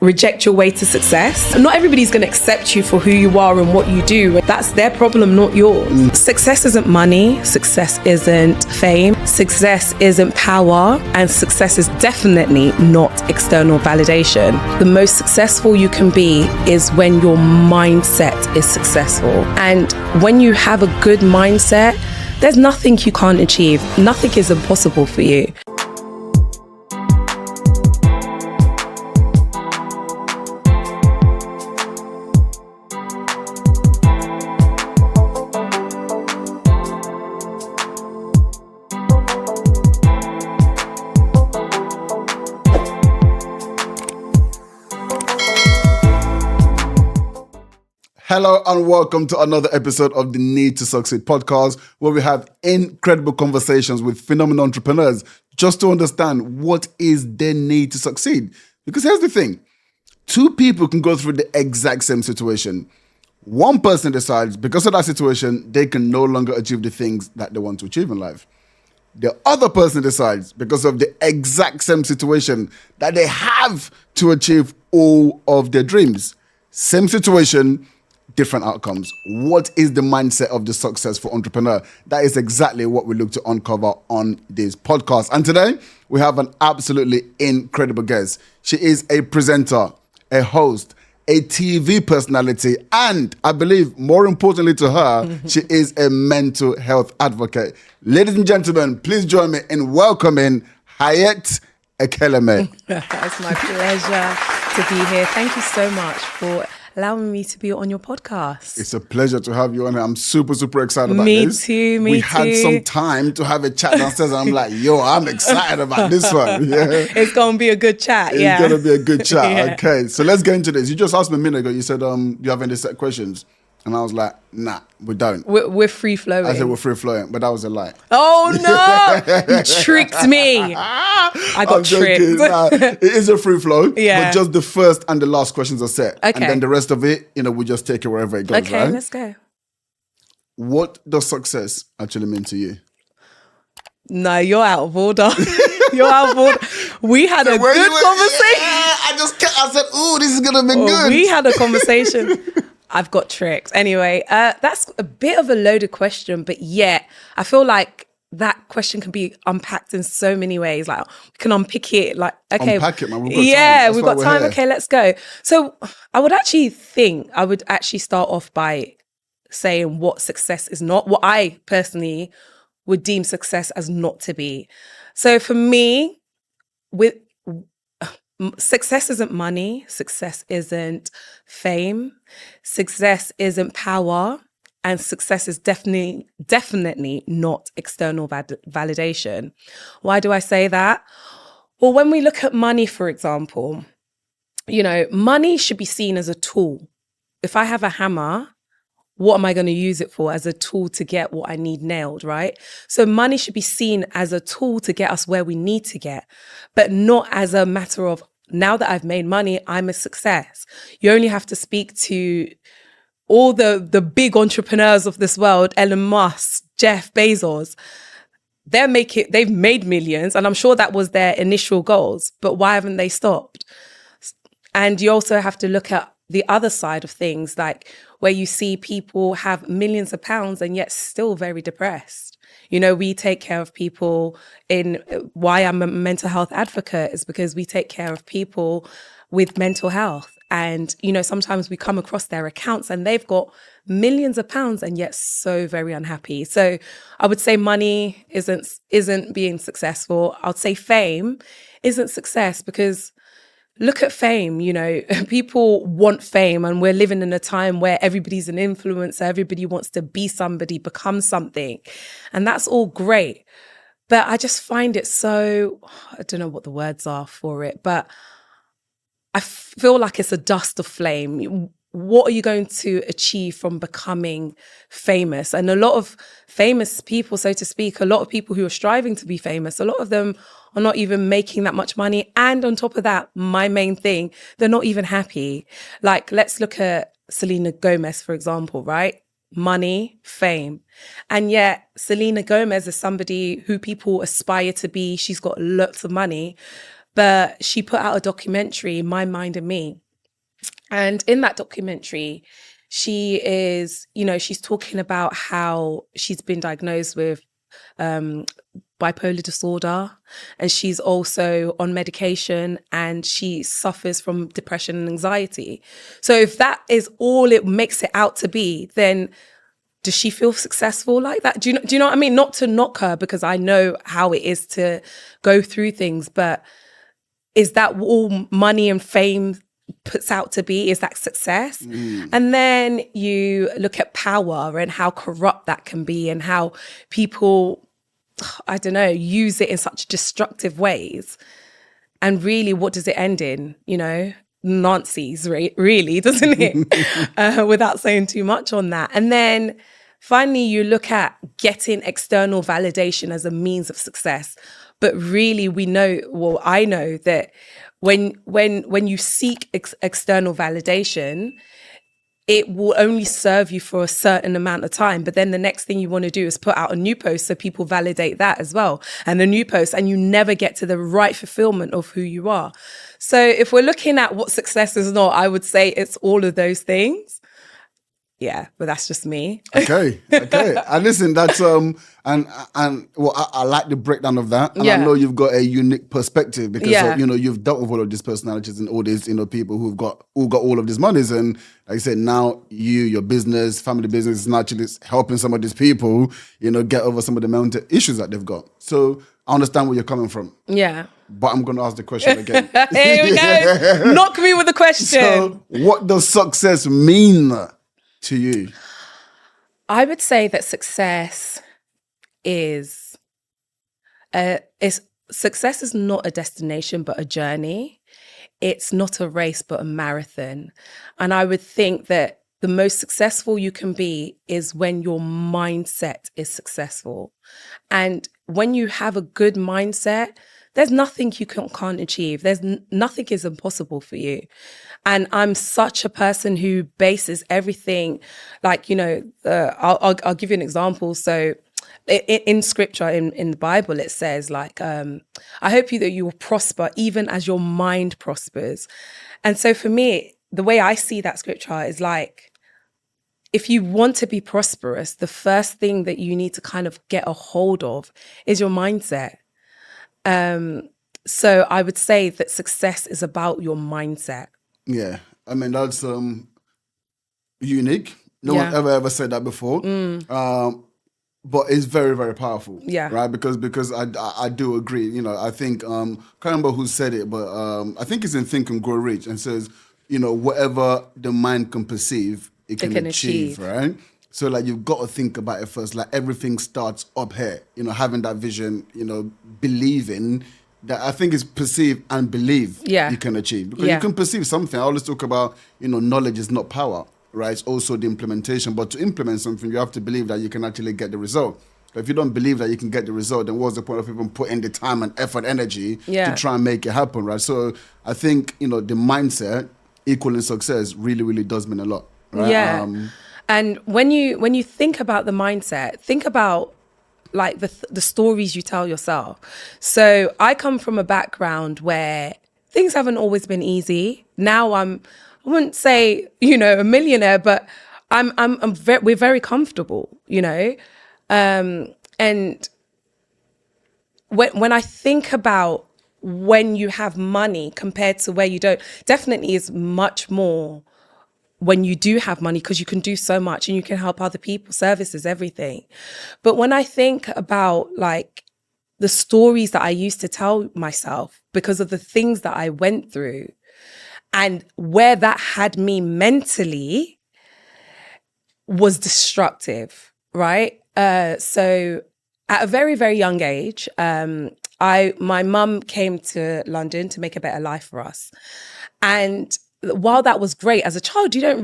reject your way to success. Not everybody's going to accept you for who you are and what you do. That's their problem, not yours. Success isn't money. Success isn't fame. Success isn't power. And success is definitely not external validation. The most successful you can be is when your mindset is successful. And when you have a good mindset, there's nothing you can't achieve. Nothing is impossible for you. Hello and welcome to another episode of the Need to Succeed podcast, where we have incredible conversations with phenomenal entrepreneurs just to understand what is their need to succeed. Because here's the thing, two people can go through the exact same situation. One person decides because of that situation, they can no longer achieve the things that they want to achieve in life. The other person decides because of the exact same situation that they have to achieve all of their dreams. Same situation, different outcomes. What is the mindset of the successful entrepreneur? That is exactly what we look to uncover on this podcast. And today, we have an absolutely incredible guest. She is a presenter, a host, a TV personality, and I believe more importantly to her, she is a mental health advocate. Ladies and gentlemen, please join me in welcoming Hayet Ekeleme. It's my pleasure to be here. Thank you so much for allowing me to be on your podcast. It's a pleasure to have you on here. I'm super excited about this. Me too. We had some time to have a chat downstairs and I'm like, yo, I'm excited about this one. Yeah. It's going to be a good chat. It's going to be a good chat. Yeah. Okay, so let's get into this. You just asked me a minute ago, you said, do you have any set questions? And I was like, nah, we don't. We're free flowing. I said we're free flowing, but that was a lie. Oh no, you tricked me. I got tricked. Nah, it is a free flow, yeah. But just the first and the last questions are set. Okay. And then the rest of it, we just take it wherever it goes, okay, right? Let's go. What does success actually mean to you? No, you're out of order. You're out of order. We had a good conversation. Yeah, I said, ooh, this is going to be good. We had a conversation. I've got tricked. Anyway, that's a bit of a loaded question, but yeah, I feel like that question can be unpacked in so many ways. Like we can unpick it. Like, okay, unpack it, man. We've got time. We've got time. Here. Okay, let's go. So I would actually start off by saying what success is not, what I personally would deem success as not to be. So for me, success isn't money. Success isn't fame. Success isn't power. And success is definitely not external validation. Why do I say that? Well, when we look at money, for example, money should be seen as a tool. If I have a hammer, what am I going to use it for? As a tool to get what I need nailed, right? So money should be seen as a tool to get us where we need to get, but not as a matter of, now that I've made money, I'm a success. You only have to speak to all the big entrepreneurs of this world, Elon Musk, Jeff Bezos. They've made millions, and I'm sure that was their initial goals, but why haven't they stopped? And you also have to look at the other side of things, like where you see people have millions of pounds and yet still very depressed. We take care of people why I'm a mental health advocate is because we take care of people with mental health. And, sometimes we come across their accounts and they've got millions of pounds and yet so very unhappy. So I would say money isn't being successful. I'd say fame isn't success because look at fame, people want fame and we're living in a time where everybody's an influencer. Everybody wants to be somebody, become something. And that's all great. But I just find it so, I don't know what the words are for it, but I feel like it's a dust of flame. What are you going to achieve from becoming famous? And a lot of famous people, so to speak, a lot of people who are striving to be famous, a lot of them are not even making that much money. And on top of that, my main thing, they're not even happy. Like, let's look at Selena Gomez, for example, right? Money, fame. And yet Selena Gomez is somebody who people aspire to be. She's got lots of money. but she put out a documentary, My Mind and Me. And in that documentary, she is, she's talking about how she's been diagnosed with bipolar disorder, and she's also on medication, and she suffers from depression and anxiety. So if that is all it makes it out to be, then does she feel successful like that? Do you know what I mean? Not to knock her, because I know how it is to go through things, but is that all money and fame puts out to be? Is that success? And then you look at power and how corrupt that can be, and how people, I don't know, use it in such destructive ways. And really, what does it end in? Nazis, really, doesn't it? Without saying too much on that. And then finally, you look at getting external validation as a means of success. But really, I know that when you seek external validation, it will only serve you for a certain amount of time. But then the next thing you want to do is put out a new post so people validate that as well. And a new post, and you never get to the right fulfillment of who you are. So if we're looking at what success is not, I would say it's all of those things. Yeah, but that's just me. Okay. And listen, that's and well, I like the breakdown of that, and I know you've got a unique perspective because you've dealt with all of these personalities and all these people who've got all of these monies, and like I said, now your business, family business, is naturally helping some of these people, get over some of the mental issues that they've got. So I understand where you're coming from. Yeah. But I'm going to ask the question again. Here we go. Knock me with the question. So, what does success mean to you? I would say that success is success is not a destination but a journey. It's not a race but a marathon. And I would think that the most successful you can be is when your mindset is successful. And when you have a good mindset, there's nothing you can't achieve. There's nothing is impossible for you. And I'm such a person who bases everything, like, I'll give you an example. So in scripture, in the Bible, it says like, I hope that you will prosper even as your mind prospers. And so for me, the way I see that scripture is like, if you want to be prosperous, the first thing that you need to kind of get a hold of is your mindset. So I would say that success is about your mindset. Yeah, I mean, that's unique. No one ever said that before. But it's very, very powerful. Yeah. Right? Because I do agree. I think, I can't remember who said it, but I think it's in Think and Grow Rich, and says, whatever the mind can perceive, it can achieve, right? So like you've got to think about it first. Like everything starts up here, having that vision, believing that I think it's perceive and believe you can achieve. Because you can perceive something. I always talk about, knowledge is not power, right? It's also the implementation. But to implement something, you have to believe that you can actually get the result. But if you don't believe that you can get the result, then what's the point of even putting the time and effort, energy to try and make it happen, right? So I think, the mindset equaling success really, really does mean a lot, right? Yeah. And when you think about the mindset, think about like the stories you tell yourself. So I come from a background where things haven't always been easy. Now I wouldn't say, a millionaire, but we're very comfortable, and when I think about when you have money compared to where you don't, definitely is much more when you do have money, because you can do so much and you can help other people, services, everything. But when I think about like the stories that I used to tell myself because of the things that I went through and where that had me mentally was destructive, right? So at a very, very young age, my mum came to London to make a better life for us. And while that was great, as a child, you don't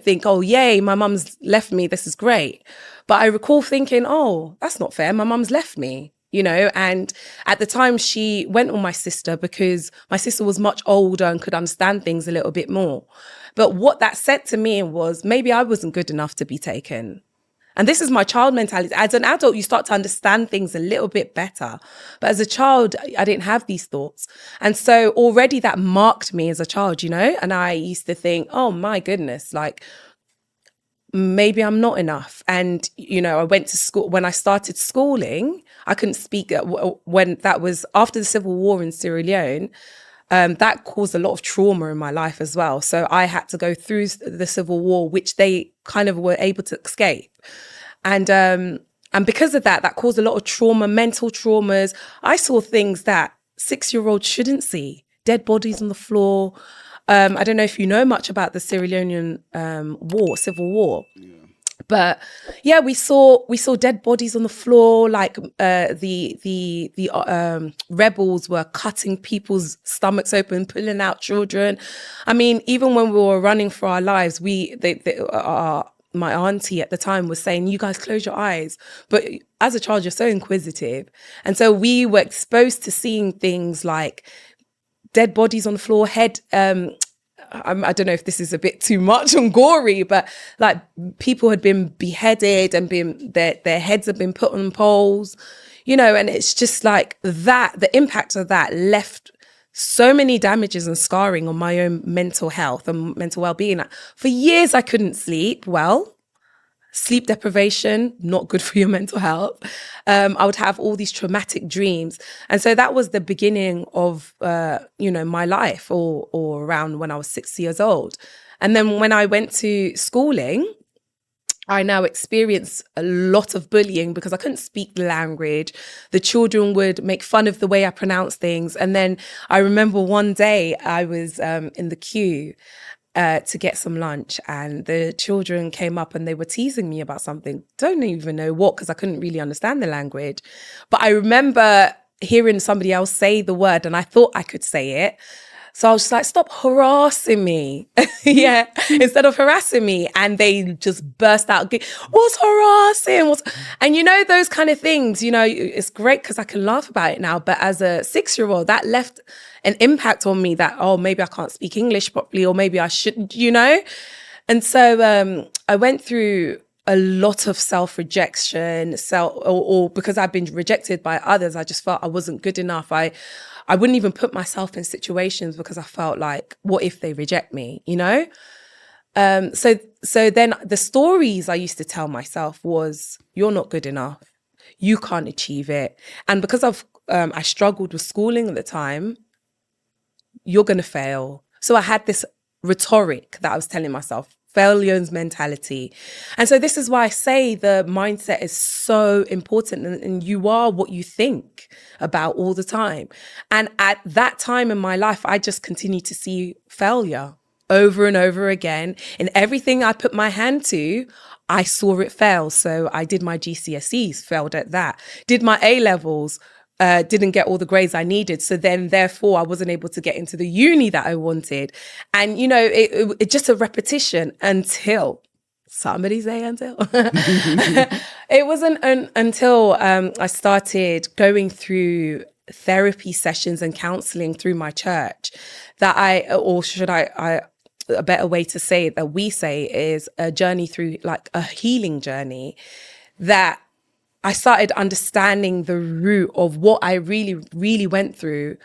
think, oh, yay, my mum's left me, this is great. But I recall thinking, oh, that's not fair, my mum's left me, and at the time she went on my sister because my sister was much older and could understand things a little bit more. But what that said to me was maybe I wasn't good enough to be taken. And this is my child mentality. As an adult, you start to understand things a little bit better. But as a child, I didn't have these thoughts. And so already that marked me as a child, And I used to think, oh my goodness, like maybe I'm not enough. And, I went to school. When I started schooling, I couldn't speak when that was after the civil war in Sierra Leone. That caused a lot of trauma in my life as well. So I had to go through the civil war, which they kind of were able to escape. And because of that caused a lot of trauma, mental traumas. I saw things that 6-year-olds shouldn't see. Dead bodies on the floor. I don't know if you know much about the Sierra Leonean civil war. Yeah. But yeah, we saw dead bodies on the floor. Like the rebels were cutting people's stomachs open, pulling out children. I mean, even when we were running for our lives, my auntie at the time was saying, "You guys close your eyes." But as a child, you're so inquisitive, and so we were exposed to seeing things like dead bodies on the floor, I don't know if this is a bit too much and gory, but like people had been beheaded and their heads had been put on poles, and it's just like that, the impact of that left so many damages and scarring on my own mental health and mental well-being. For years, I couldn't sleep well. Sleep deprivation, not good for your mental health. I would have all these traumatic dreams. And so that was the beginning of, my life or around when I was 6 years old. And then when I went to schooling, I now experience a lot of bullying because I couldn't speak the language. The children would make fun of the way I pronounce things. And then I remember one day I was in the queue to get some lunch, and the children came up and they were teasing me about something. Don't even know what, because I couldn't really understand the language. But I remember hearing somebody else say the word and I thought I could say it. So I was just like, stop harassing me. Yeah, instead of harassing me. And they just burst out, what's harassing? And those kind of things, it's great because I can laugh about it now. But as a 6-year-old, that left an impact on me that, oh, maybe I can't speak English properly, or maybe I shouldn't, And so I went through a lot of self-rejection, or because I've been rejected by others, I just felt I wasn't good enough. I wouldn't even put myself in situations because I felt like, what if they reject me, So then the stories I used to tell myself was, you're not good enough. You can't achieve it. And because I struggled with schooling at the time, you're going to fail. So I had this rhetoric that I was telling myself, failure's mentality. And so this is why I say the mindset is so important, and you are what you think about all the time. And at that time in my life, I just continued to see failure over and over again. In everything I put my hand to, I saw it fail. So I did my GCSEs, failed at that. Did my A-levels, didn't get all the grades I needed. So then, therefore, I wasn't able to get into the uni that I wanted. And, it just a repetition until, somebody say until. It wasn't until I started going through therapy sessions and counseling through my church that a better way to say it that we say is a journey through, like a healing journey, that I started understanding the root of what I really, really went through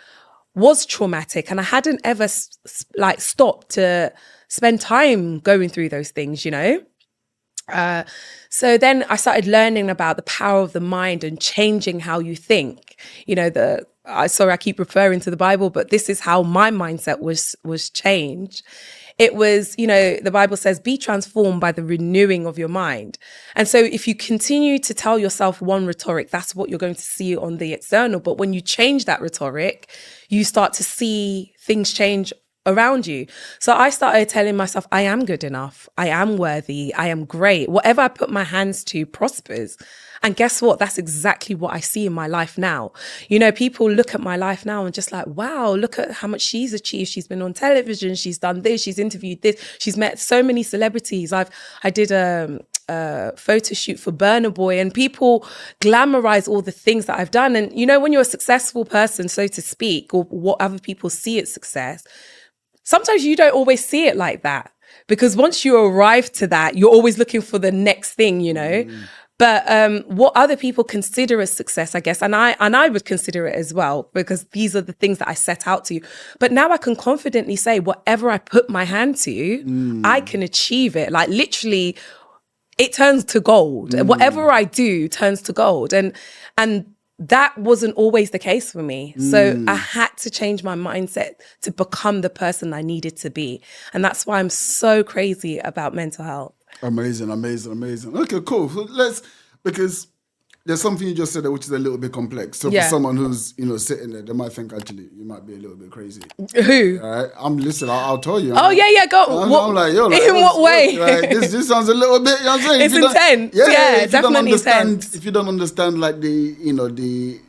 was traumatic. And I hadn't ever stopped to spend time going through those things, So then I started learning about the power of the mind and changing how you think. I keep referring to the Bible, but this is how my mindset was changed. It was, the Bible says, be transformed by the renewing of your mind. And so if you continue to tell yourself one rhetoric, that's what you're going to see on the external. But when you change that rhetoric, you start to see things change around you. So I started telling myself, I am good enough. I am worthy. I am great. Whatever I put my hands to prospers. And guess what? That's exactly what I see in my life now. People look at my life now and just like, wow, look at how much she's achieved. She's been on television. She's done this. She's interviewed this. She's met so many celebrities. I did a photo shoot for Burna Boy, and people glamorize all the things that I've done. And, when you're a successful person, so to speak, or what other people see as success, sometimes you don't always see it like that. because once you arrive to that, you're always looking for the next thing, you know. But what other people consider as success, I guess, and I would consider it as well, because these are the things that I set out to. But now I can confidently say whatever I put my hand to, I can achieve it. Like literally, it turns to gold. Whatever I do turns to gold. And that wasn't always the case for me. So I had to change my mindset to become the person I needed to be. And that's why I'm so crazy about mental health. Amazing. Okay, cool. So because there's something you just said there which is a little bit complex. So for someone who's, sitting there, they might think actually you might be a little bit crazy. Who? All right. I'll tell you. Go. I'm like, yo, like, in what way? Like, this sounds a little bit, you know what I'm saying? It's intense. Yeah, definitely intense. If you don't understand like the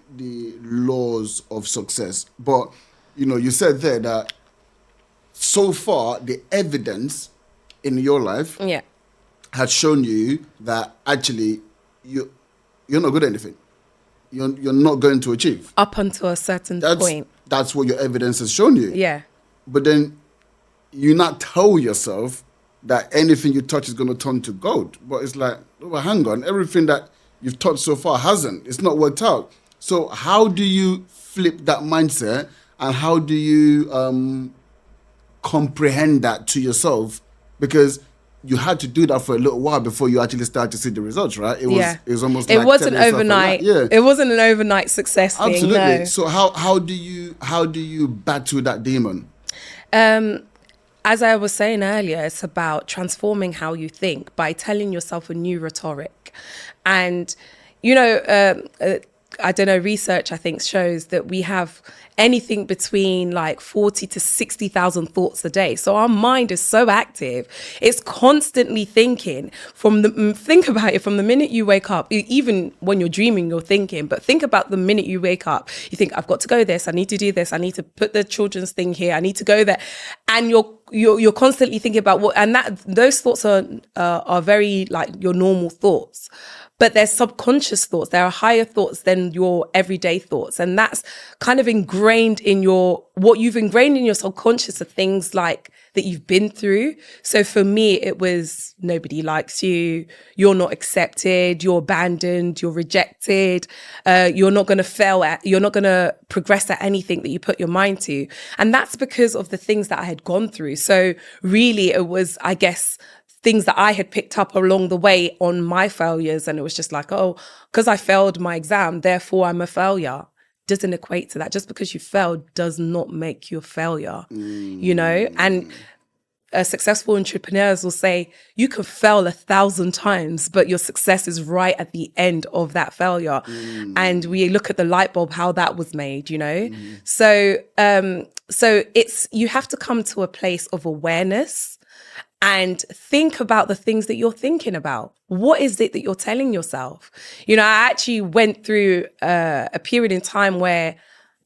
laws of success. But, you said there that so far the evidence in your life had shown you that actually you're not good at anything. You're not going to achieve. Up until a certain point. That's what your evidence has shown you. Yeah. But then you not tell yourself that anything you touch is going to turn to gold. But it's like, well, hang on, everything that you've touched so far hasn't. It's not worked out. So how do you flip that mindset, and how do you comprehend that to yourself? Because you had to do that for a little while before you actually started to see the results, right? It was almost like it wasn't overnight. It wasn't an overnight success thing. Absolutely. No. So how do you battle that demon? As I was saying earlier, it's about transforming how you think by telling yourself a new rhetoric. And, I don't know, research, I think, shows that we have anything between like 40 to 60,000 thoughts a day. So our mind is so active. It's constantly thinking. Think about it from the minute you wake up. Even when you're dreaming, you're thinking. But think about the minute you wake up. You think, I've got to go this. I need to do this. I need to put the children's thing here. I need to go there. And you're constantly thinking about what, and those thoughts are very like your normal thoughts. But there's subconscious thoughts. There are higher thoughts than your everyday thoughts. And that's kind of ingrained in what you've ingrained in your subconscious are things like that you've been through. So for me, it was nobody likes you. You're not accepted. You're abandoned. You're rejected. You're not going to progress at anything that you put your mind to. And that's because of the things that I had gone through. So really it was, I guess, things that I had picked up along the way on my failures. And it was just like, oh, because I failed my exam, therefore I'm a failure. Doesn't equate to that. Just because you failed does not make you a failure, And successful entrepreneurs will say, you can fail 1,000 times, but your success is right at the end of that failure. And we look at the light bulb, how that was made, So it's, you have to come to a place of awareness and think about the things that you're thinking about. What is it that you're telling yourself? I actually went through a period in time where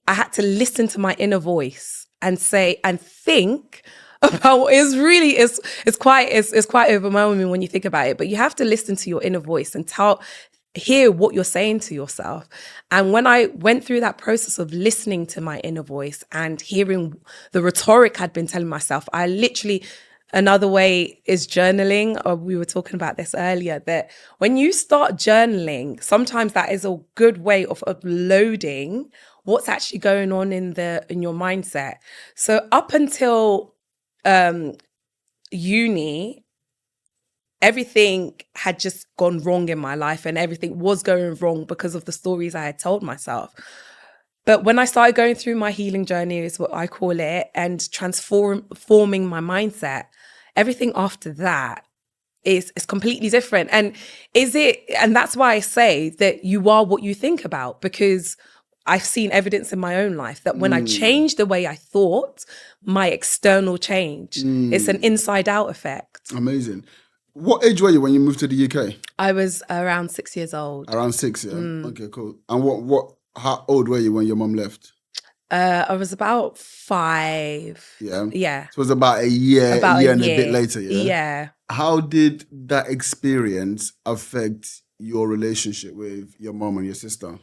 I had to listen to my inner voice and say and think about what is really is quite overwhelming when you think about it. But you have to listen to your inner voice and hear what you're saying to yourself. And when I went through that process of listening to my inner voice and hearing the rhetoric I'd been telling myself, I literally. Another way is journaling. We were talking about this earlier, that when you start journaling, sometimes that is a good way of uploading what's actually going on in your mindset. So up until uni, everything had just gone wrong in my life, and everything was going wrong because of the stories I had told myself. But when I started going through my healing journey, is what I call it, and transforming my mindset, everything after that is completely different. And that's why I say that you are what you think about, because I've seen evidence in my own life that when I changed the way I thought, my external changed. It's an inside out effect. Amazing. What age were you when you moved to the UK? I was around 6 years old. Around 6, yeah? Okay, cool. And how old were you when your mum left? I was about 5. Yeah? Yeah. So it was about a year and a bit later, yeah? Yeah. How did that experience affect your relationship with your mom and your sister?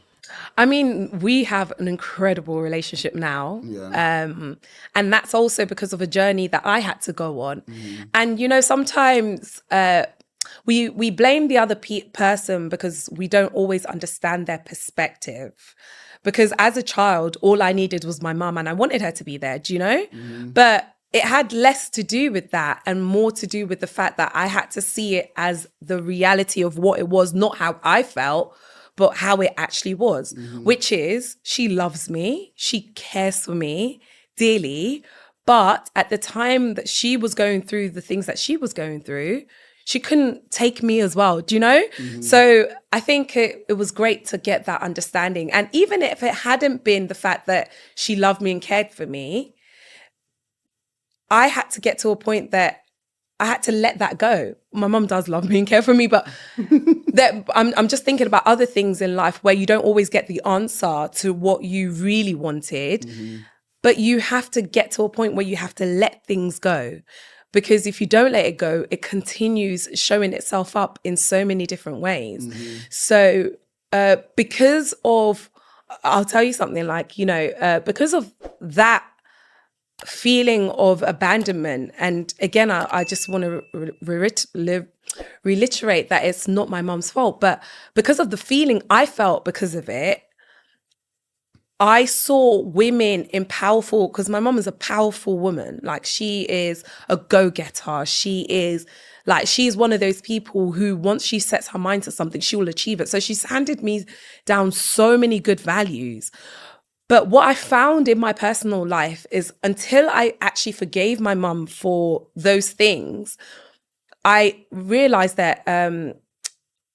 I mean, we have an incredible relationship now. Yeah. And that's also because of a journey that I had to go on. Mm-hmm. And, sometimes we blame the other person because we don't always understand their perspective. Because as a child, all I needed was my mum and I wanted her to be there, do you know? Mm-hmm. But it had less to do with that and more to do with the fact that I had to see it as the reality of what it was, not how I felt, but how it actually was, Mm-hmm. which is she loves me, she cares for me dearly. But at the time that she was going through the things that she was going through, she couldn't take me as well. Do you know? Mm-hmm. So I think it was great to get that understanding. And even if it hadn't been the fact that she loved me and cared for me, I had to get to a point that I had to let that go. My mum does love me and care for me, but that I'm just thinking about other things in life where you don't always get the answer to what you really wanted, Mm-hmm. but you have to get to a point where you have to let things go. Because if you don't let it go, it continues showing itself up in so many different ways. Mm-hmm. So because of, I'll tell you something like, because of that feeling of abandonment. And again, I just want to reiterate that it's not my mum's fault, but because of the feeling I felt because of it, I saw women in powerful, because my mum is a powerful woman. Like she is a go-getter. She's one of those people who once she sets her mind to something, she will achieve it. So she's handed me down so many good values. But what I found in my personal life is until I actually forgave my mum for those things, I realized that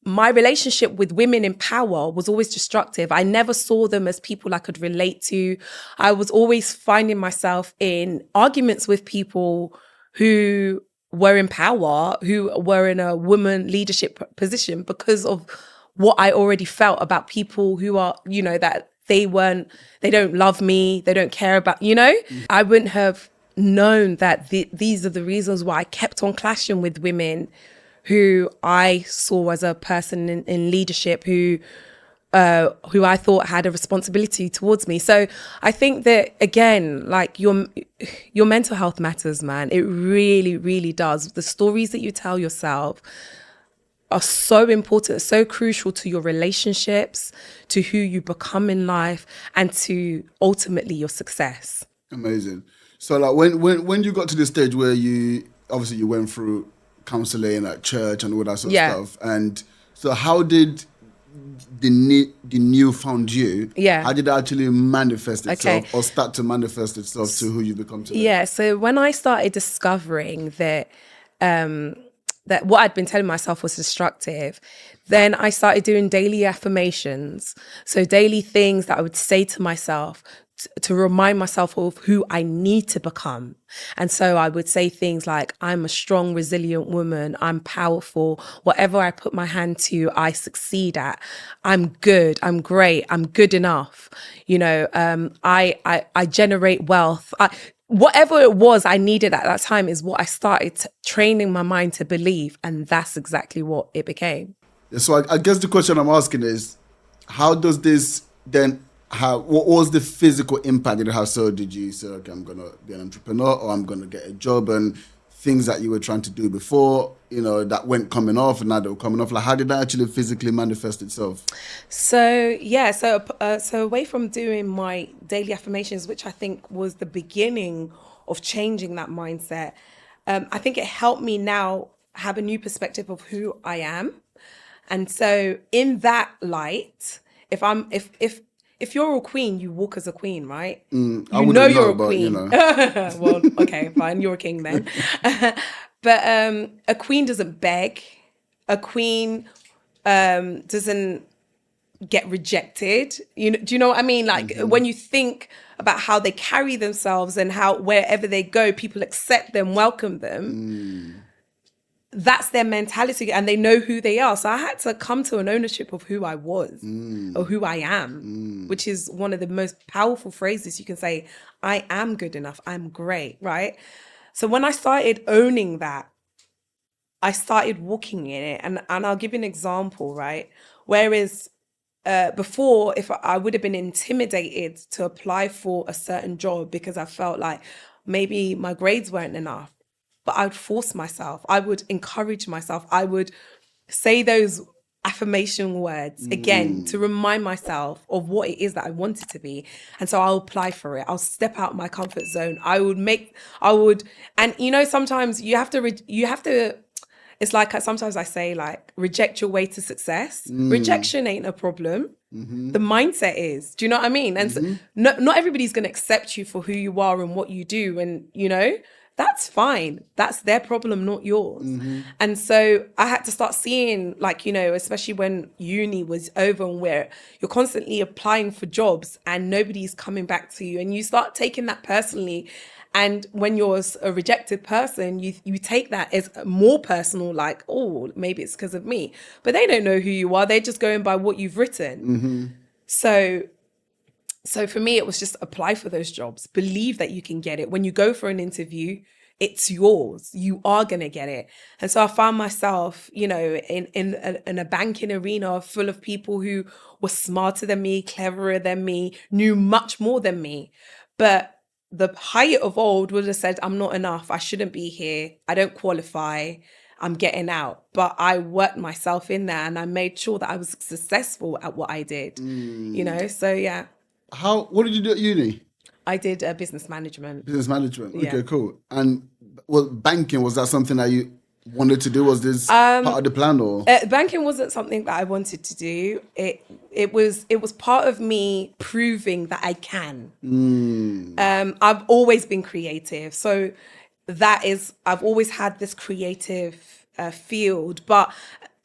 my relationship with women in power was always destructive. I never saw them as people I could relate to. I was always finding myself in arguments with people who were in power, who were in a woman leadership position because of what I already felt about people who are, that they don't love me, they don't care about, I wouldn't have known that these are the reasons why I kept on clashing with women who I saw as a person in leadership who I thought had a responsibility towards me. So I think that again, like your mental health matters, man. It really, really does. The stories that you tell yourself are so important, so crucial to your relationships, to who you become in life, and to ultimately your success. Amazing. So like when you got to the stage where you obviously you went through counseling at church and all that sort of Yeah. stuff, and so how did the newfound you, Yeah. how did it actually manifest Okay. itself or start to manifest itself to who you become today? Yeah. So when I started discovering that what I'd been telling myself was destructive, then I started doing daily affirmations. So daily things that I would say to myself to remind myself of who I need to become. And so I would say things like, I'm a strong, resilient woman. I'm powerful. Whatever I put my hand to, I succeed at. I'm good. I'm great. I'm good enough. I generate wealth. Whatever it was I needed at that time is what I started training my mind to believe. And that's exactly what it became. So I guess the question I'm asking is, how does this then have, what was the physical impact it has? So did you say, okay, I'm going to be an entrepreneur or I'm going to get a job, and things that you were trying to do before, that went coming off and now they were coming off? Like, how did that actually physically manifest itself? So yeah, so away from doing my daily affirmations, which I think was the beginning of changing that mindset, I think it helped me now have a new perspective of who I am. And so in that light, if you're a queen, you walk as a queen, right? I You know wouldn't you're know, a but queen. Well, okay, fine, you're a king then. But a queen doesn't beg. A queen doesn't get rejected. Do you know what I mean? Like when you think about how they carry themselves and how wherever they go, people accept them, welcome them. That's their mentality and they know who they are. So I had to come to an ownership of who I was or who I am, which is one of the most powerful phrases you can say. I am good enough. I'm great, right? So when I started owning that, I started walking in it. And I'll give you an example, right? Whereas before, if I would have been intimidated to apply for a certain job because I felt like maybe my grades weren't enough, but I would force myself. I would encourage myself. I would say those affirmation words again to remind myself of what it is that I want it to be. And so I'll apply for it. I'll step out my comfort zone. And sometimes you have to, it's like sometimes I say, like, reject your way to success. Rejection ain't a problem. The mindset is. Do you know what I mean? And so, not everybody's going to accept you for who you are and what you do. And, that's fine. That's their problem, not yours. And so I had to start seeing, like, especially when uni was over and where you're constantly applying for jobs and nobody's coming back to you. And you start taking that personally. And when you're a rejected person, you take that as more personal, like, oh, maybe it's because of me. But they don't know who you are. They're just going by what you've written. So for me, it was just apply for those jobs. Believe that you can get it. When you go for an interview, it's yours. You are going to get it. And so I found myself, in a banking arena full of people who were smarter than me, cleverer than me, knew much more than me. But the Hayet of old would have said, I'm not enough. I shouldn't be here. I don't qualify. I'm getting out. But I worked myself in there and I made sure that I was successful at what I did, so yeah. What did you do at uni? I did business management. Business management. Yeah. Okay, cool. And banking, was that something that you wanted to do? Was this part of the plan, or? Banking wasn't something that I wanted to do. It was part of me proving that I can. I've always been creative, so I've always had this creative field, but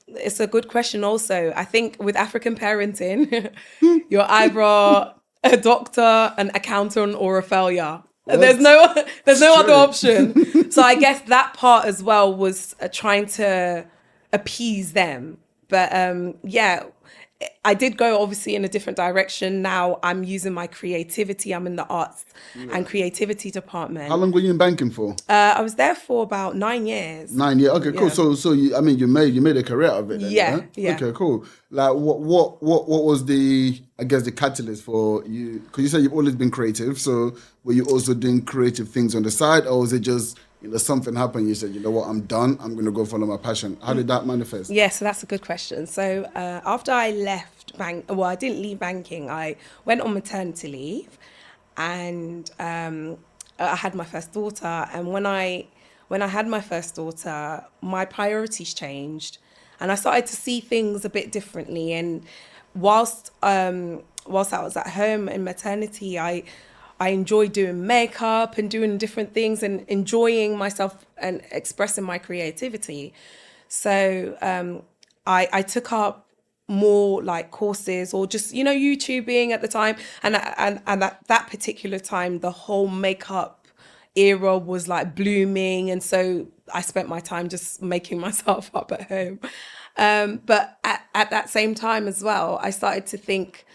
it's a good question also. I think with African parenting, you're either a doctor, an accountant, or a failure. What? There's no other option. So I guess that part as well was trying to appease them. But I did go obviously in a different direction. Now I'm using my creativity. I'm in the arts and creativity department. How long were you in banking for? I was there for about 9 years. 9 years. Okay, cool. So you made a career out of it then, yeah. Okay, cool. Like what was the catalyst for you? Because you said you've always been creative. So were you also doing creative things on the side, or was it just something happened? You said, you know what, I'm done. I'm going to go follow my passion. How did that manifest? Yeah, so that's a good question. So after I left I didn't leave banking. I went on maternity leave, and I had my first daughter. And when I had my first daughter, my priorities changed, and I started to see things a bit differently. And whilst I was at home in maternity, I enjoyed doing makeup and doing different things and enjoying myself and expressing my creativity. So I took up more like courses or just, YouTubing at the time. And at that particular time, the whole makeup era was like blooming. And so I spent my time just making myself up at home. But at that same time as well, I started to think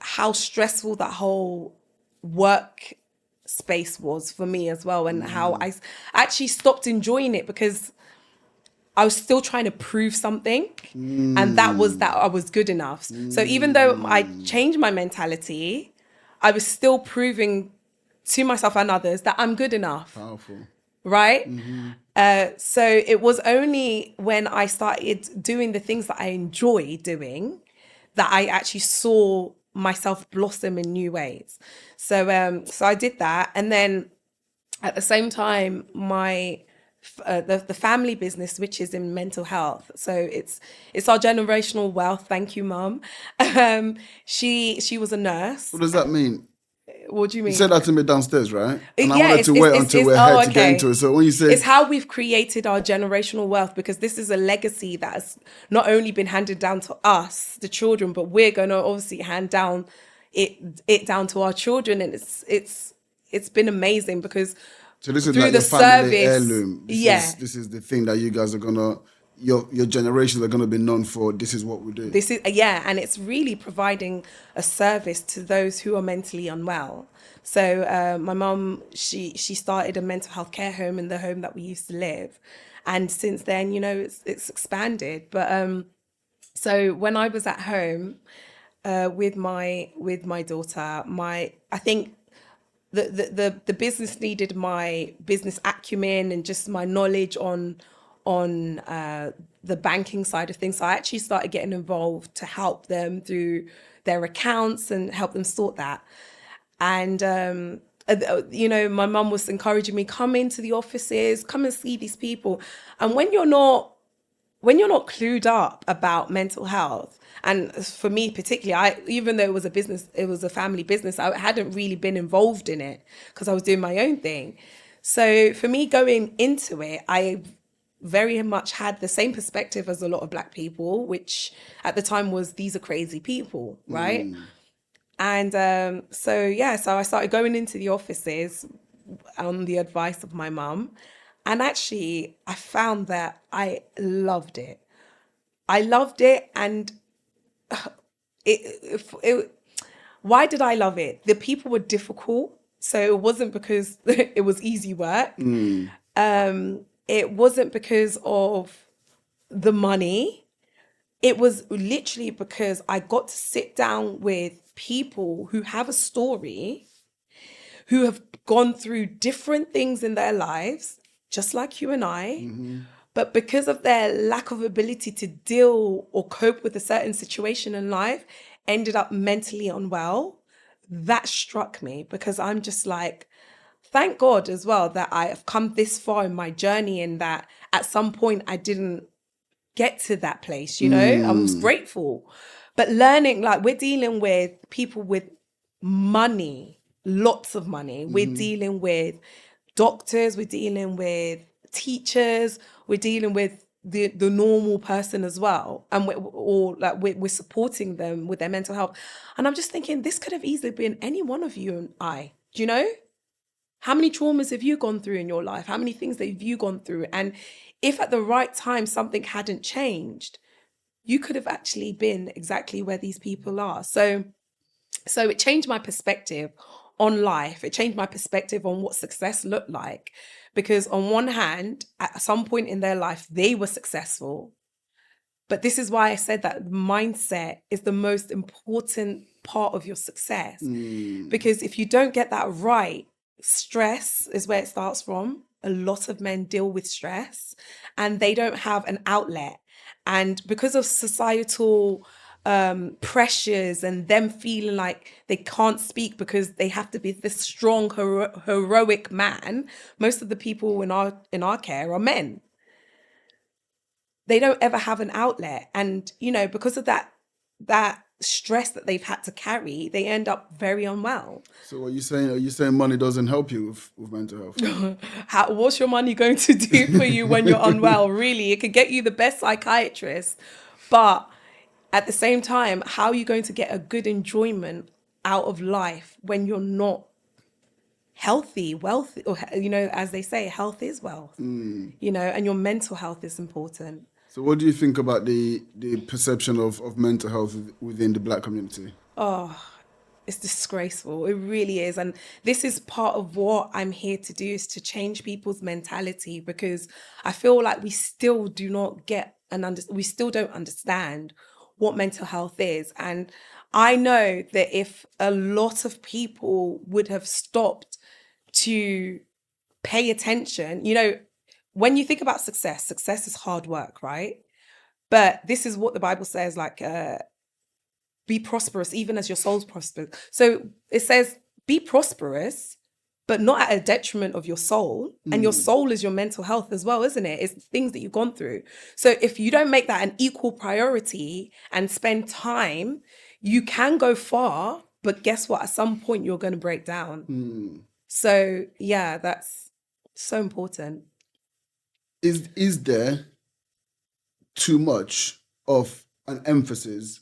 how stressful that whole work space was for me as well, and how I actually stopped enjoying it because I was still trying to prove something, and that was that I was good enough. So even though I changed my mentality, I was still proving to myself and others that I'm good enough. Powerful. Right? So it was only when I started doing the things that I enjoy doing that I actually saw myself blossom in new ways. So I did that, and then at the same time, my the family business, which is in mental health. So it's our generational wealth. Thank you, Mum. She was a nurse. What does that mean? What do you mean? You said that to me downstairs, right? And I Yeah, wanted to wait until we're here to get into it. So when you say it's how we've created our generational wealth, because this is a legacy that has not only been handed down to us, the children, but we're going to obviously hand down it down to our children, and it's been amazing because so this is through like the your family service, heirloom. This is the thing that you guys are gonna your generations are gonna be known for. This is what we do. This is and it's really providing a service to those who are mentally unwell. So my mum, she started a mental health care home in the home that we used to live, and since then, it's expanded. But so when I was at home, with my daughter. I think the business needed my business acumen and just my knowledge on the banking side of things. So I actually started getting involved to help them through their accounts and help them sort that. And my mum was encouraging me, come into the offices, come and see these people. And when you're not clued up about mental health, and for me particularly, even though it was a family business, I hadn't really been involved in it because I was doing my own thing. So for me going into it, I very much had the same perspective as a lot of Black people, which at the time was, these are crazy people, right? And so I started going into the offices on the advice of my mum. And actually, I found that I loved it. I loved it. And it why did I love it? The people were difficult. So it wasn't because it was easy work. It wasn't because of the money. It was literally because I got to sit down with people who have a story, who have gone through different things in their lives, just like you and I. But because of their lack of ability to deal or cope with a certain situation in life, ended up mentally unwell. That struck me because I'm just like, thank God as well that I have come this far in my journey, and that at some point I didn't get to that place, I was grateful. But learning, like, we're dealing with people with money, lots of money. We're dealing with doctors, we're dealing with teachers, we're dealing with the normal person as well. And we're supporting them with their mental health. And I'm just thinking, this could have easily been any one of you and I. Do you know? How many traumas have you gone through in your life? How many things have you gone through? And if at the right time something hadn't changed, you could have actually been exactly where these people are. So it changed my perspective on life. It changed my perspective on what success looked like. Because on one hand, at some point in their life, they were successful. But this is why I said that mindset is the most important part of your success. Because if you don't get that right, stress is where it starts from. A lot of men deal with stress and they don't have an outlet. And because of societal pressures and them feeling like they can't speak because they have to be this strong, heroic man, most of the people in our care are men. They don't ever have an outlet. And, because of that stress that they've had to carry, they end up very unwell. So are you saying money doesn't help you with mental health? What's your money going to do for you when you're unwell? Really, it could get you the best psychiatrist, but at the same time, how are you going to get a good enjoyment out of life when you're not healthy, wealthy, or, as they say, health is wealth, and your mental health is important. So what do you think about the perception of mental health within the Black community? It's disgraceful. It really is. And this is part of what I'm here to do, is to change people's mentality, because I feel like we still do not get we still don't understand what mental health is. And I know that if a lot of people would have stopped to pay attention, when you think about success is hard work, right? But this is what the Bible says, like, be prosperous even as your soul's prosperous. So it says be prosperous, but not at a detriment of your soul. And your soul is your mental health as well, isn't it? It's things that you've gone through. So if you don't make that an equal priority and spend time, you can go far, but guess what? At some point you're going to break down. So yeah, that's so important. Is there too much of an emphasis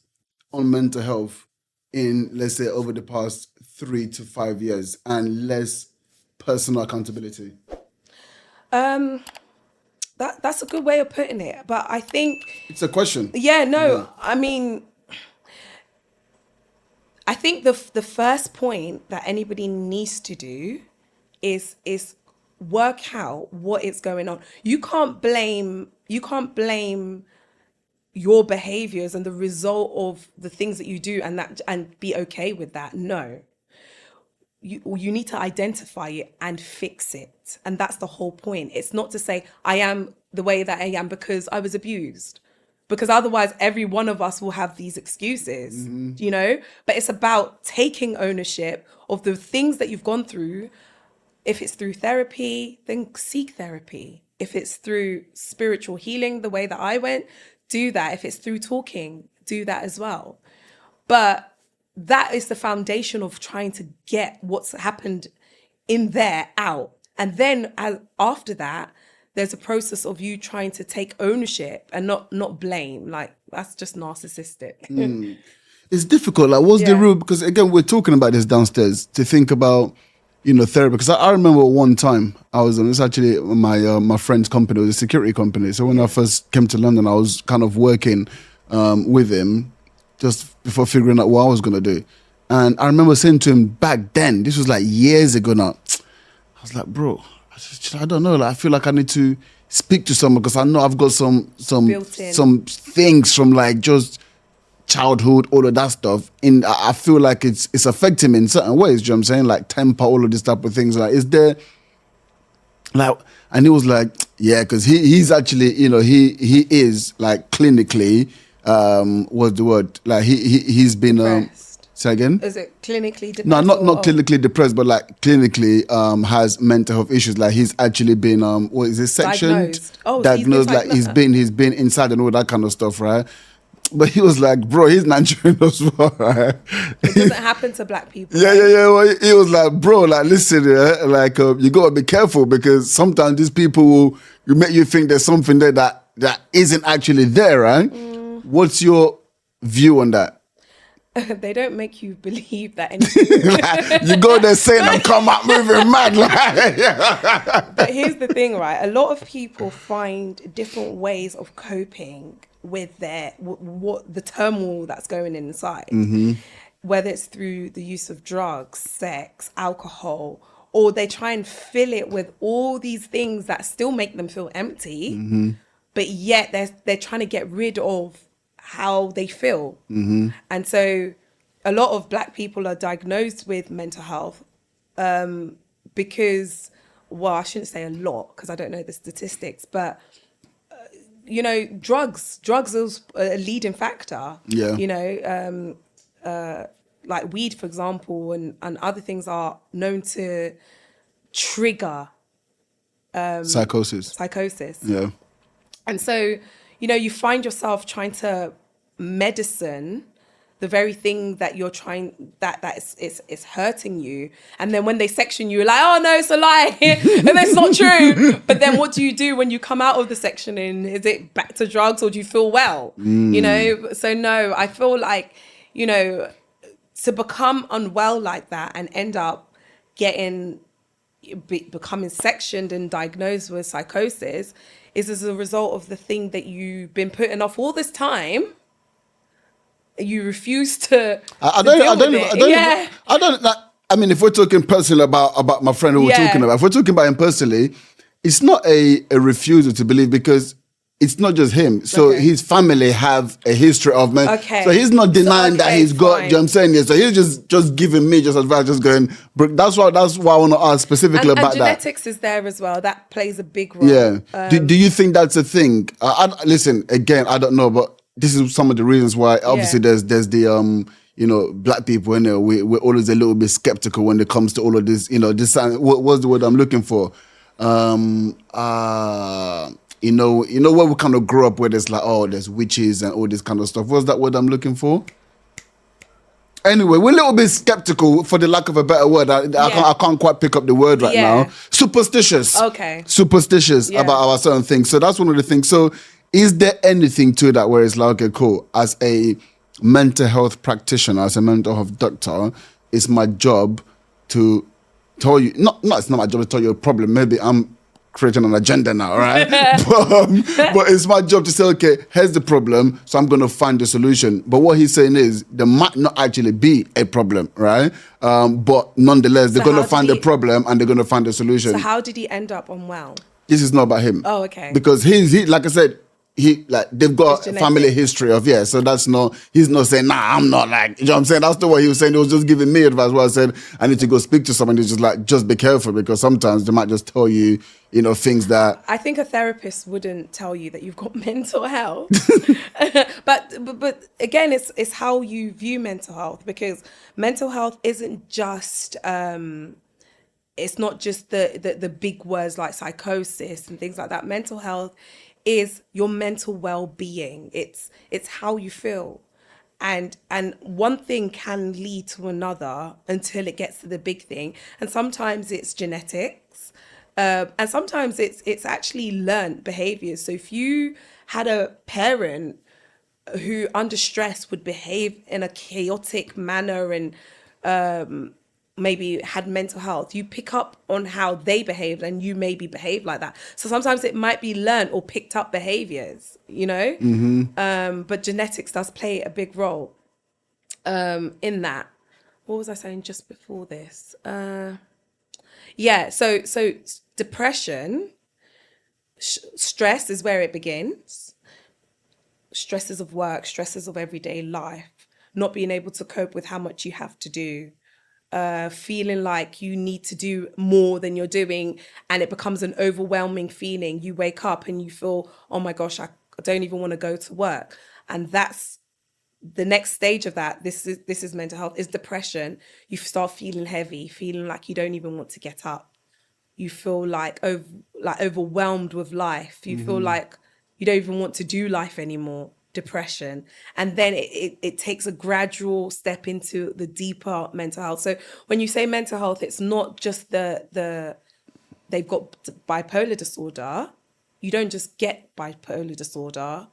on mental health in, let's say, over the past 3 to 5 years, and less personal accountability? That's a good way of putting it, but I think It's a question. yeah, no, I mean, I think the first point that anybody needs to do is work out what is going on. You can't blame your behaviors and the result of the things that you do, and be okay with that. No. You need to identify it and fix it. And that's the whole point. It's not to say I am the way that I am because I was abused. Because otherwise every one of us will have these excuses, But it's about taking ownership of the things that you've gone through. If it's through therapy, then seek therapy. If it's through spiritual healing, the way that I went, do that. If it's through talking, do that as well. But that is the foundation of trying to get what's happened in there out. And then after that, there's a process of you trying to take ownership and not blame. Like, that's just narcissistic. It's difficult. Like, what's the rule? Because again, we're talking about this downstairs to think about, therapy. Because I remember one time I was on, it's actually my friend's company, it was a security company. So when I first came to London, I was kind of working with him just before figuring out what I was going to do. And I remember saying to him back then, this was like years ago now, I was like, bro, I don't know. Like, I feel like I need to speak to someone because I know I've got some things from like just childhood, all of that stuff. I feel like it's affecting me in certain ways. Do you know what I'm saying? Like temper, all of this type of things. Like, is there like? And he was like, yeah, because he's actually, he is like clinically. What's the word? Like he's been say again? Is it clinically depressed? No, not clinically depressed, but like clinically has mental health issues. Like he's actually been what is it, sectioned? Diagnosed. Like he's been inside and all that kind of stuff, right? But he was like, bro, he's Nigerian as well, right? It doesn't happen to black people. Yeah. Well, he was like, bro, like listen, like you gotta be careful because sometimes these people will make you think there's something there that isn't actually there, right? What's your view on that? They don't make you believe that anything. Like, you go there saying I'm come out moving mad. Like. But here's the thing, right? A lot of people find different ways of coping with what the turmoil that's going inside. Whether it's through the use of drugs, sex, alcohol, or they try and fill it with all these things that still make them feel empty, but yet they're trying to get rid of how they feel. And so a lot of black people are diagnosed with mental health because, well, I shouldn't say a lot because I don't know the statistics, but drugs is a leading factor. Like weed, for example, and other things are known to trigger psychosis. Yeah. And so, you find yourself trying to medicine the very thing that you're trying, it's hurting you. And then when they section you, you're like, oh no, it's a lie. And it's not true. But then what do you do when you come out of the sectioning? Is it back to drugs or do you feel well? So no, I feel like, to become unwell like that and end up becoming sectioned and diagnosed with psychosis is as a result of the thing that you've been putting off all this time. You refuse to. I mean, if we're talking personally about my friend who we're talking about, if we're talking about him personally, it's not a refusal to believe because it's not just him. So his family have a history of men. So he's not denying that he's got, you know what I'm saying? Yeah, so he's just giving me just advice, just going, that's why I want to ask specifically about that. And genetics is there as well. That plays a big role. Yeah. Do you think that's a thing? Listen, again, I don't know, but this is some of the reasons why obviously there's the black people in there. We're always a little bit skeptical when it comes to all of this. This what's the word I'm looking for? Where we kind of grew up where there's like, oh, there's witches and all this kind of stuff. What's that word I'm looking for? Anyway, we're a little bit skeptical, for the lack of a better word. I can't quite pick up the word right now. Superstitious. Okay. Superstitious about our certain things. So that's one of the things. So is there anything to that where it's like, okay, cool, as a mental health practitioner, as a mental health doctor, it's my job to tell you, it's not my job to tell you a problem. Maybe I'm creating an agenda now, right? but it's my job to say, okay, here's the problem, so I'm going to find the solution. But what he's saying is there might not actually be a problem, right? But nonetheless, they're going to find the problem and they're going to find the solution. So how did he end up unwell? This is not about him. Oh, okay. Because he like I said, they've got a genetic. family history of, so that's not, he's not saying, nah, I'm not like, you know what I'm saying? That's not what he was saying. He was just giving me advice where I said, I need to go speak to someone who's just like, just be careful, because sometimes they might just tell you, things that. I think a therapist wouldn't tell you that you've got mental health. but again, it's how you view mental health, because mental health isn't just it's not just the big words like psychosis and things like that. Mental health is your mental well-being. It's how you feel. And one thing can lead to another until it gets to the big thing. And sometimes it's genetics. And sometimes it's actually learned behaviors. So if you had a parent who under stress would behave in a chaotic manner and maybe had mental health, you pick up on how they behaved and you maybe behave like that. So sometimes it might be learned or picked up behaviors, but genetics does play a big role in that. What was I saying just before this? So depression, stress is where it begins. Stresses of work, stresses of everyday life, not being able to cope with how much you have to do, feeling like you need to do more than you're doing, and it becomes an overwhelming feeling. You wake up and you feel, oh my gosh, I don't even want to go to work. And that's the next stage of that. This is mental health, is depression. You start feeling heavy, feeling like you don't even want to get up. You feel like overwhelmed with life. You feel like you don't even want to do life anymore. Depression. And then it takes a gradual step into the deeper mental health. So when you say mental health, it's not just the they've got bipolar disorder. You don't just get bipolar disorder.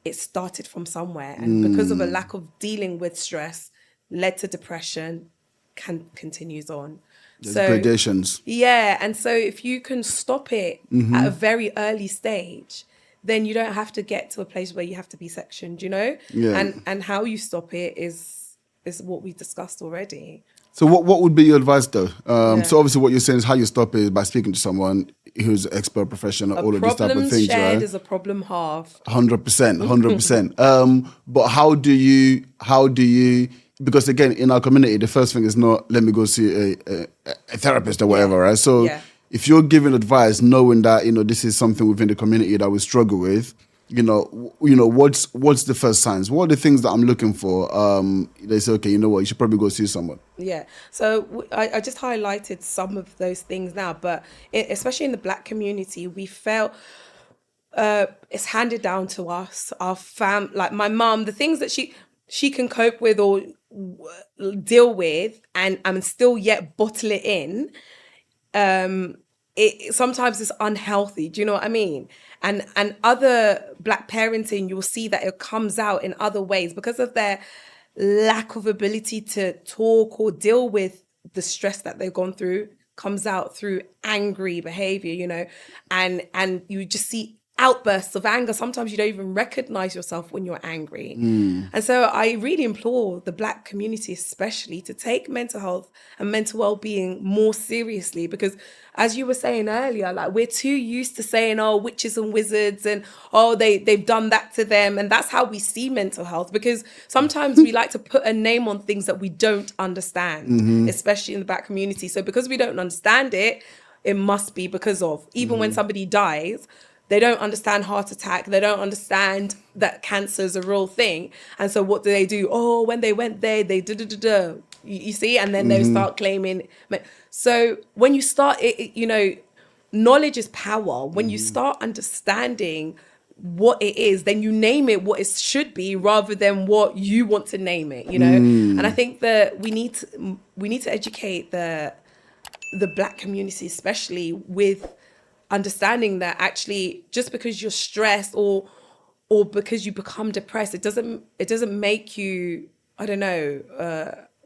It started from somewhere, and because of a lack of dealing with stress led to depression, continues on. There's gradations. Yeah, and so if you can stop it at a very early stage, then you don't have to get to a place where you have to be sectioned, Yeah. And how you stop it is what we discussed already. So what would be your advice though? So obviously what you're saying is how you stop it is by speaking to someone who's an expert professional, all of these type of things, shared right? is a problem halved. 100%. But how do you, because again, in our community, the first thing is not, let me go see a therapist or whatever, right? So if you're giving advice, knowing that, this is something within the community that we struggle with, what's the first signs? What are the things that I'm looking for? They say, okay, you know what, you should probably go see someone. Yeah. So I just highlighted some of those things now, but especially in the Black community, we felt it's handed down to us, our like my mum, the things that she can cope with or deal with and still yet bottle it in. It sometimes is unhealthy. Do you know what I mean? And other Black parenting, you'll see that it comes out in other ways because of their lack of ability to talk or deal with the stress that they've gone through. Comes out through angry behavior, and you just see outbursts of anger. Sometimes you don't even recognize yourself when you're angry. And so I really implore the Black community especially to take mental health and mental well-being more seriously, because as you were saying earlier, like we're too used to saying, oh, witches and wizards and oh, they've done that to them. And that's how we see mental health, because sometimes we like to put a name on things that we don't understand, especially in the Black community. So because we don't understand it, it must be because of, even when somebody dies, they don't understand heart attack. They don't understand that cancer is a real thing. And so what do? Oh, when they went there, they da-da-da-da. You see? And then they start claiming. So when you start, knowledge is power. When you start understanding what it is, then you name it what it should be rather than what you want to name it, And I think that we need to educate the Black community, especially with understanding that actually just because you're stressed or because you become depressed, it doesn't make you, I don't know,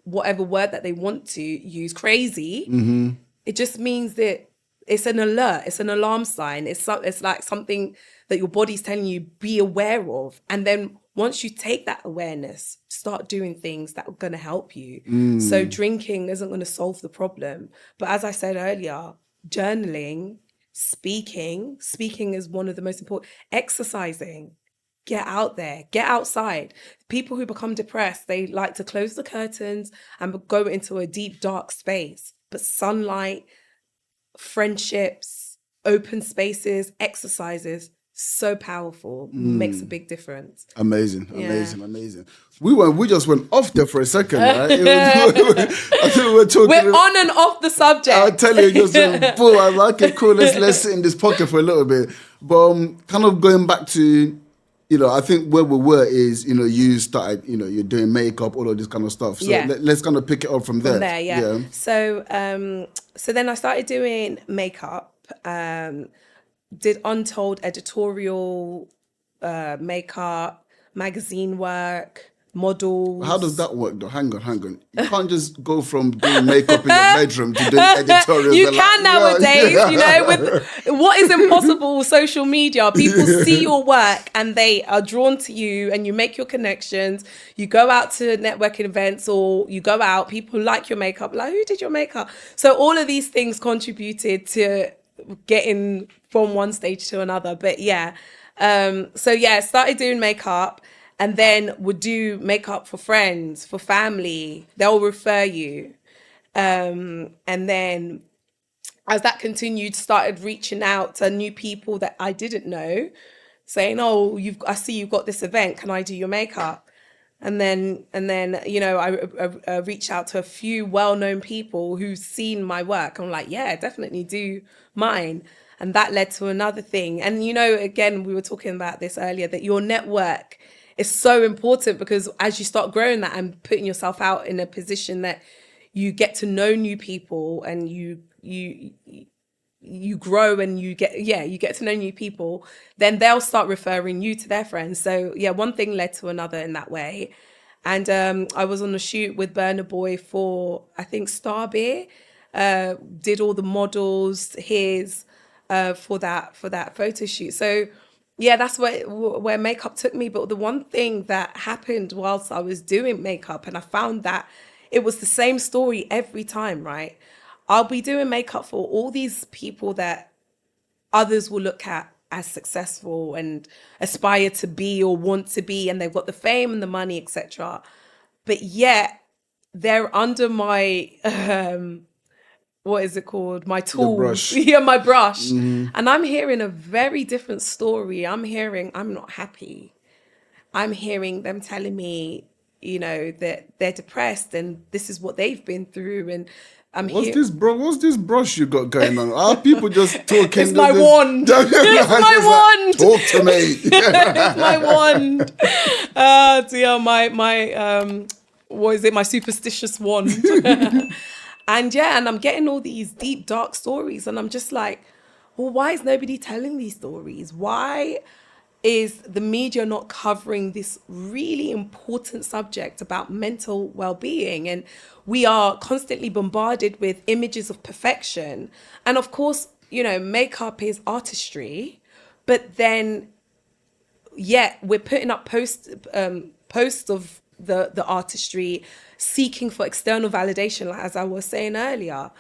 whatever word that they want to use, crazy. It just means that it's an alert, it's an alarm sign. It's like something that your body's telling you, be aware of. And then once you take that awareness, start doing things that are going to help you. So drinking isn't going to solve the problem. But as I said earlier, journaling, speaking is one of the most important. Exercising. get out there, get outside. People who become depressed, they like to close the curtains and go into a deep, dark space. But sunlight, friendships, open spaces, exercises, so powerful, makes a big difference. Amazing, Yeah. amazing. We just went off there for a second, right? I think we were talking. We're on and off the subject. I'll tell you, just boom. I was like, okay, cool. Let's sit in this pocket for a little bit. But kind of going back to, I think where we were is, you started, you're doing makeup, all of this kind of stuff. So let's kind of pick it up from there. Yeah. So then I started doing makeup. Did untold editorial makeup, magazine work, models. How does that work though? Hang on. You can't just go from doing makeup in your bedroom to doing editorials. You can nowadays, with what is impossible with social media. People see your work and they are drawn to you, and you make your connections. You go out to networking events, or you go out, people like your makeup, like, who did your makeup? So all of these things contributed to getting from one stage to another. But started doing makeup, and then would do makeup for friends, for family. They'll refer you. And then as that continued, started reaching out to new people that I didn't know, saying, oh, I see you've got this event, can I do your makeup? And then I reached out to a few well-known people who've seen my work. I'm like, yeah, definitely do mine. And that led to another thing. And, again, we were talking about this earlier, that your network is so important, because as you start growing that and putting yourself out in a position that you get to know new people, and you grow and you get to know new people, then they'll start referring you to their friends. So one thing led to another in that way. And I was on a shoot with Burna Boy for, I think, Star Beer, did all the models, for that photo shoot. So that's where makeup took me. But the one thing that happened whilst I was doing makeup, and I found that it was the same story every time, right? I'll be doing makeup for all these people that others will look at as successful and aspire to be or want to be, and they've got the fame and the money, etc. But yet they're under my what is it called? My tools. Brush. My brush. Mm-hmm. And I'm hearing a very different story. I'm hearing I'm not happy. I'm hearing them telling me, that they're depressed and this is what they've been through. And What's this brush you got going on? Are people just talking? It's my wand. It's my wand. Talk to me. It's my wand. My what is it? My superstitious wand. And I'm getting all these deep, dark stories, and I'm just like, well, why is nobody telling these stories? Why is the media not covering this really important subject about mental well-being? And we are constantly bombarded with images of perfection. And of course, makeup is artistry, but then we're putting up posts of the artistry, seeking for external validation, like as I was saying earlier.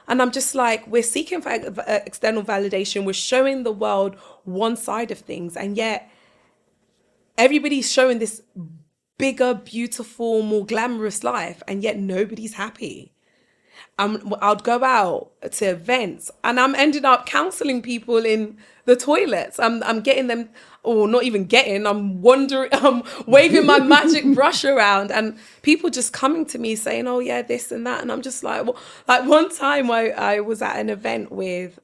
And I'm just like, we're seeking for external validation. We're showing the world one side of things. And yet everybody's showing this bigger, beautiful, more glamorous life. And yet nobody's happy. I'd go out to events and I'm ending up counseling people in the toilets. I'm getting them, or not even getting, I'm waving my magic brush around, and people just coming to me saying, oh yeah, this and that. And I'm just like, well, like one time I was at an event with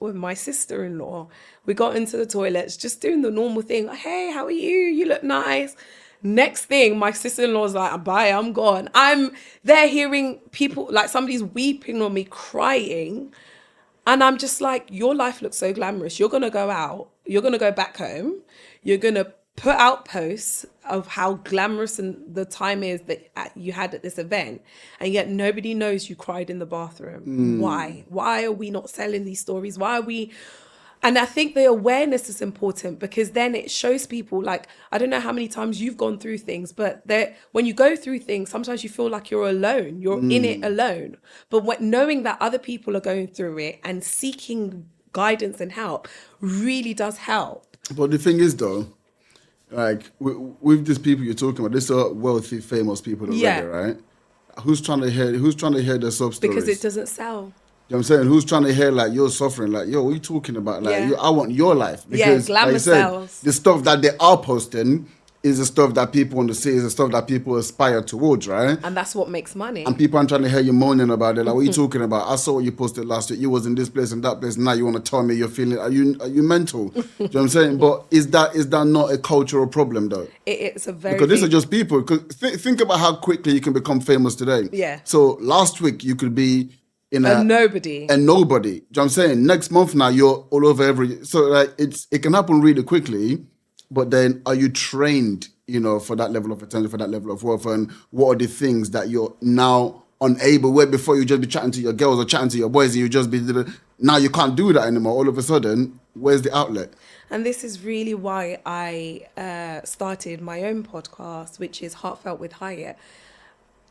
my sister-in-law. We got into the toilets, just doing the normal thing. Like, hey, how are you? You look nice. Next thing, my sister-in-law's like, bye, I'm gone. I'm there hearing people, like somebody's weeping on me, crying. And I'm just like, your life looks so glamorous. You're going to go out. You're going to go back home. You're going to put out posts of how glamorous and the time is that you had at this event. And yet nobody knows you cried in the bathroom. Why? Why are we not selling these stories? Why are we... And I think the awareness is important, because then it shows people, like, I don't know how many times you've gone through things, but when you go through things, sometimes you feel like you're alone. You're in it alone. But knowing that other people are going through it and seeking guidance and help really does help. But the thing is, though, Like with these people you're talking about, these are wealthy, famous people already, Yeah. right? Who's trying to hear their sub stories? Because it doesn't sell. You know what I'm saying? Who's trying to hear like you're suffering? Like, yo, what are you talking about? Like, Yeah. I want your life. Yeah, Because glamour like you said, sells. the stuff that they are posting is the stuff that people want to see, is the stuff that people aspire towards, right? And that's what makes money. And people aren't trying to hear you moaning about it. Like, what are you talking about? I saw what you posted last week. You was in this place and that place. Now you want to tell me you're feeling? Are you mental? Do you know what I'm saying? But is that not a cultural problem though? It's a very Because these are just people. Because think about how quickly you can become famous today. Yeah. So last week you could be in a nobody. a nobody. Do you know what I'm saying? Next month now you're all over so like it can happen really quickly. But then are you trained, for that level of attention, for that level of wealth? And what are the things that you're now unable, where before you just be chatting to your girls or chatting to your boys and you just be, now you can't do that anymore. All of a sudden, where's the outlet? And this is really why I started my own podcast, which is Heartfelt with Hayet,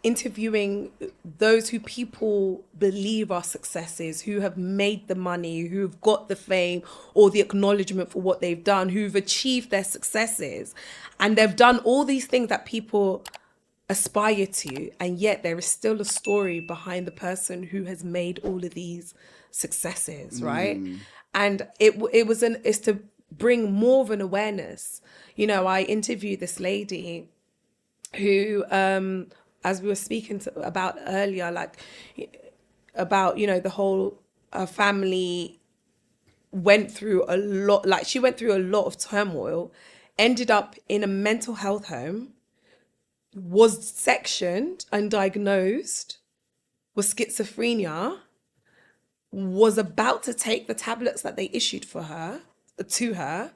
interviewing those who people believe are successes, who have made the money, who've got the fame or the acknowledgement for what they've done, who've achieved their successes. And they've done all these things that people aspire to. And yet there is still a story behind the person who has made all of these successes, right? And it's to bring more of an awareness. I interviewed this lady who, as we were speaking about earlier, about, the whole family went through a lot, she went through a lot of turmoil, ended up in a mental health home, was sectioned and diagnosed with schizophrenia, was about to take the tablets that they issued to her.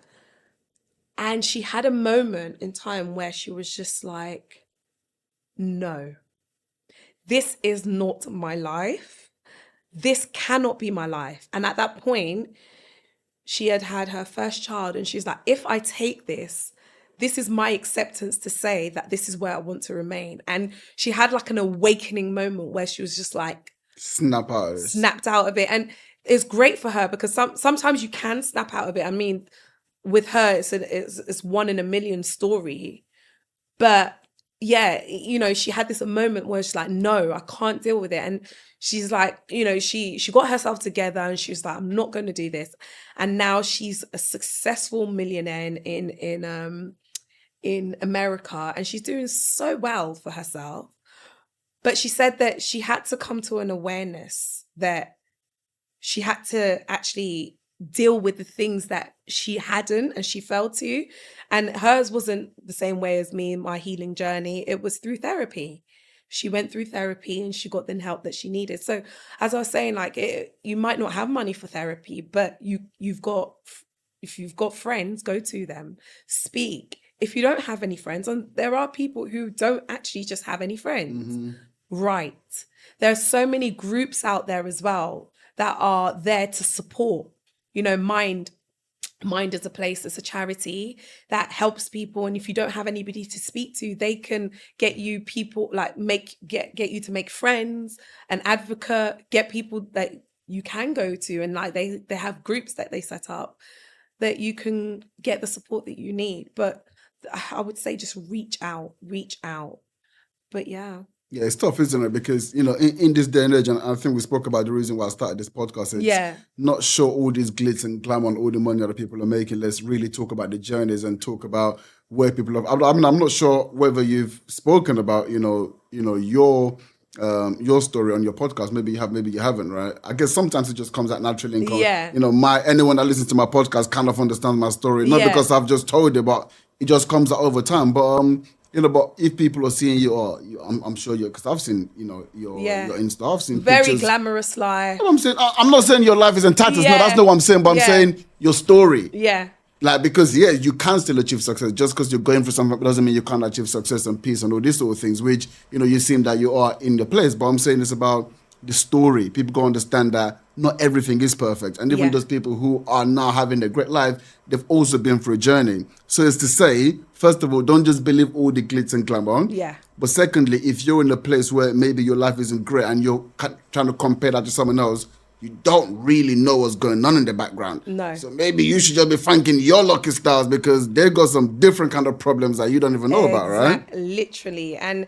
And she had a moment in time where she was just like, no, this is not my life. This cannot be my life. And at that point, she had her first child, and she's like, if I take this is my acceptance to say that this is where I want to remain. And she had an awakening moment where she was just like, snapped out of it. And it's great for her because sometimes you can snap out of it. I mean, with her, it's one in a million story. But yeah, she had this moment where she's like, no, I can't deal with it. And she's like, she got herself together and she was like, I'm not going to do this. And now she's a successful millionaire in America, and she's doing so well for herself. But she said that she had to come to an awareness that she had to actually deal with the things that she hadn't and she failed to. And hers wasn't the same way as me in my healing journey. It was through therapy. She went through therapy and she got the help that she needed. So as I was saying, you might not have money for therapy, but if you've got friends, go to them, speak. If you don't have any friends, and there are people who don't actually just have any friends, right? There are so many groups out there as well that are there to support. Mind is a place, it's a charity that helps people. And if you don't have anybody to speak to, they can get you people, get you to make friends, an advocate, get people that you can go to. And they have groups that they set up that you can get the support that you need. But I would say just reach out. But yeah. Yeah, it's tough, isn't it? Because, in this day and age, and I think we spoke about the reason why I started this podcast, it's not show all these glitz and glamour and all the money that people are making. Let's really talk about the journeys and talk about where people are. I mean, I'm not sure whether you've spoken about, your story on your podcast. Maybe you have, maybe you haven't, right? I guess sometimes it just comes out naturally. Anyone that listens to my podcast kind of understands my story. Not because I've just told it, but it just comes out over time. But but if people are seeing you, I'm sure because I've seen, your Insta, I've seen very pictures. Glamorous life. You know what I'm saying? I'm not saying your life is in tatters. No, that's not what I'm saying. But I'm saying your story. Yeah. Because you can still achieve success. Just because you're going through something doesn't mean you can't achieve success and peace and all these sort of things, which, you seem that you are in your place. But I'm saying it's about the story. People go understand that not everything is perfect. And even those people who are now having a great life, they've also been through a journey. So it's to say, first of all, don't just believe all the glitz and glamour. Yeah. But secondly, if you're in a place where maybe your life isn't great and you're trying to compare that to someone else, you don't really know what's going on in the background. No. So maybe you should just be thanking your lucky stars because they got some different kind of problems that you don't even know about, right? Literally. And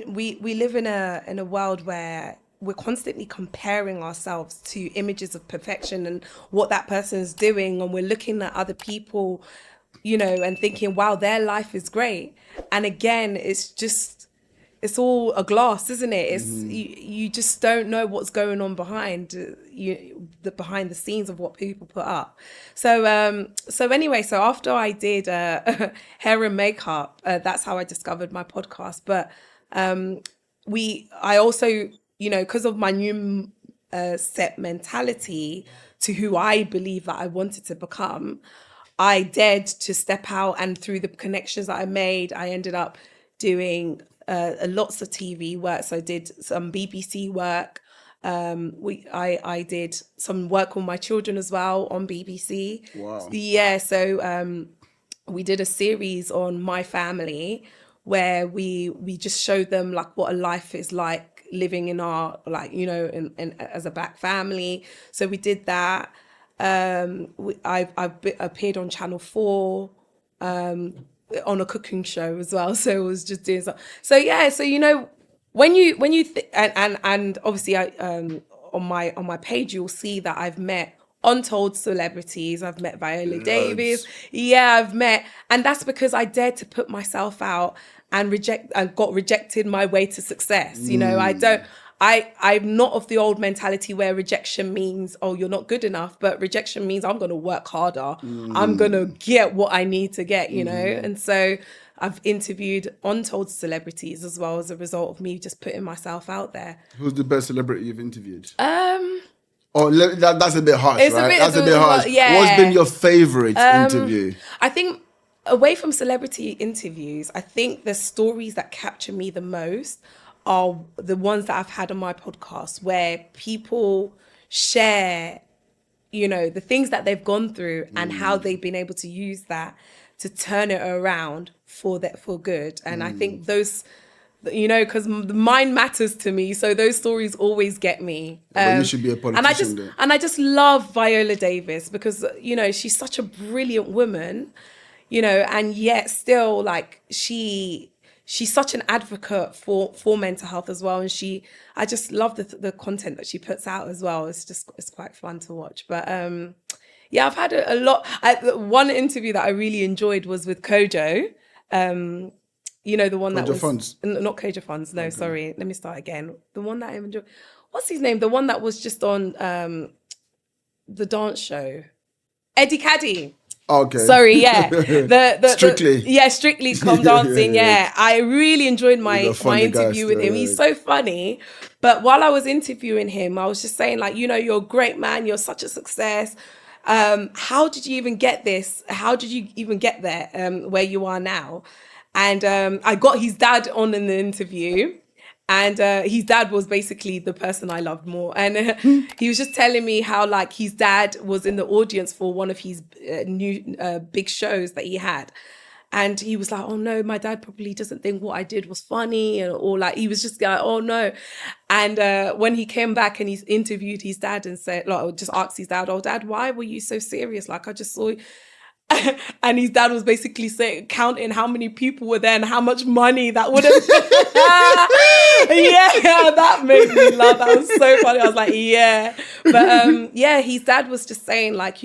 we live in a world where we're constantly comparing ourselves to images of perfection and what that person's doing, and we're looking at other people, and thinking, wow, their life is great. And again, it's all a glass, isn't it? It's you just don't know what's going on behind behind the scenes of what people put up. So anyway, so after I did hair and makeup, that's how I discovered my podcast. But I also, because of my new set mentality to who I believe that I wanted to become, I dared to step out, and through the connections that I made, I ended up doing lots of TV work. So I did some BBC work. I did some work with my children as well on BBC. Wow. Yeah. So we did a series on my family where we just showed them like what a life is like living in our, like, in as a Black family. So we did that. I've appeared on Channel 4 on a cooking show as well. So it was just doing so. So yeah. So when you and obviously I on my page you'll see that I've met untold celebrities. I've met Viola Davis. Yeah, I've met, and that's because I dared to put myself out and got rejected my way to success. I'm not of the old mentality where rejection means, oh, you're not good enough, but rejection means I'm going to work harder. I'm going to get what I need to get, And so I've interviewed untold celebrities as well as a result of me just putting myself out there. Who's the best celebrity you've interviewed? That's a bit harsh, it's right? That's a bit harsh. Yeah. What's been your favorite interview? I think away from celebrity interviews, I think the stories that capture me the most are the ones that I've had on my podcast, where people share, the things that they've gone through and how they've been able to use that to turn it around for good. And I think those, because the mind matters to me, so those stories always get me. But you should be a politician. And I just love Viola Davis because she's such a brilliant woman, and yet still, like, she's such an advocate for mental health as well. And I just love the content that she puts out as well. It's quite fun to watch. But yeah, I've had a lot. One interview that I really enjoyed was with Kojo. The one that was Funds. Not Kojo Funds. No, okay. Sorry. Let me start again. The one that I enjoyed. What's his name? The one that was just on the dance show. Eddie Caddy. Okay. Sorry, yeah. Strictly. Strictly Come Dancing. Yeah. I really enjoyed my interview with him. He's so funny. But while I was interviewing him, I was just saying, like, you're a great man. You're such a success. How did you even get this? How did you even get there where you are now? And I got his dad on in the interview. And his dad was basically the person I loved more. And he was just telling me how, like, his dad was in the audience for one of his new big shows that he had. And he was like, oh, no, my dad probably doesn't think what I did was funny. Or like, he was just like, oh, no. And when he came back and he's interviewed his dad and said, like, just asked his dad, oh, Dad, why were you so serious? Like, I just saw you. And his dad was basically counting how many people were there and how much money that would have. Yeah, that made me laugh. That was so funny. I was like, yeah. But yeah, his dad was just saying, like,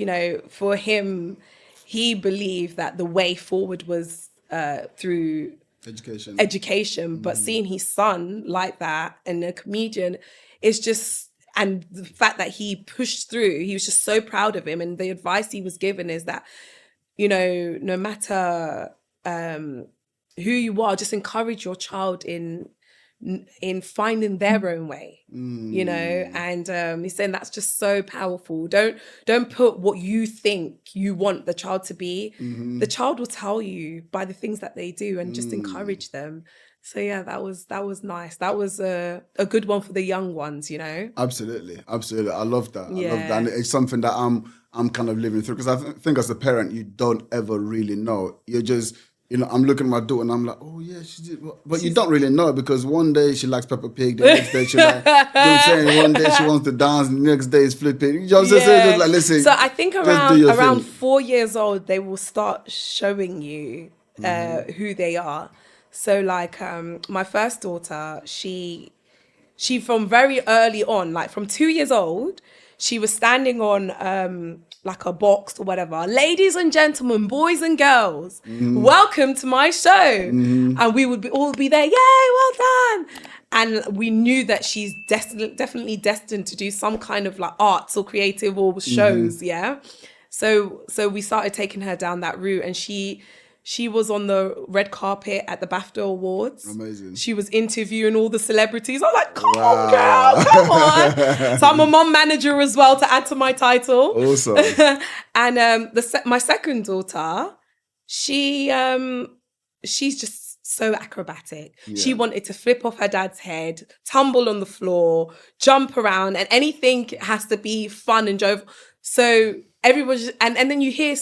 for him, he believed that the way forward was through education. But seeing his son like that and a comedian is just, and the fact that he pushed through, he was just so proud of him. And the advice he was given is that, no matter who you are, just encourage your child in finding their own way, and he's saying that's just so powerful. Don't put what you think you want the child to be. The child will tell you by the things that they do, and just encourage them. So yeah, that was nice. That was a good one for the young ones, Absolutely. I love that. Yeah. I love that. And it's something that I'm kind of living through, because I think as a parent, you don't ever really know. You're just I'm looking at my daughter and I'm like, oh yeah, she did. But you don't really know because one day she likes Peppa Pig, the next day she like, you know what I'm saying? One day she wants to dance, the next day is flipping. You know what I'm saying? Just like, listen. So I think just do your around thing. 4 years old, they will start showing you who they are. So like my first daughter, she from very early on, like from 2 years old, she was standing on like a box or whatever. Ladies and gentlemen, boys and girls, welcome to my show. And we would all be there, yay, well done. And we knew that she's definitely destined to do some kind of like arts or creative or shows, yeah. So we started taking her down that route, and she was on the red carpet at the BAFTA Awards. Amazing. She was interviewing all the celebrities. I was like, come on, girl, come on. So I'm a mom manager as well to add to my title. Awesome. And my second daughter, she's just so acrobatic. Yeah. She wanted to flip off her dad's head, tumble on the floor, jump around, and anything has to be fun and jovial. So everyone and then you hear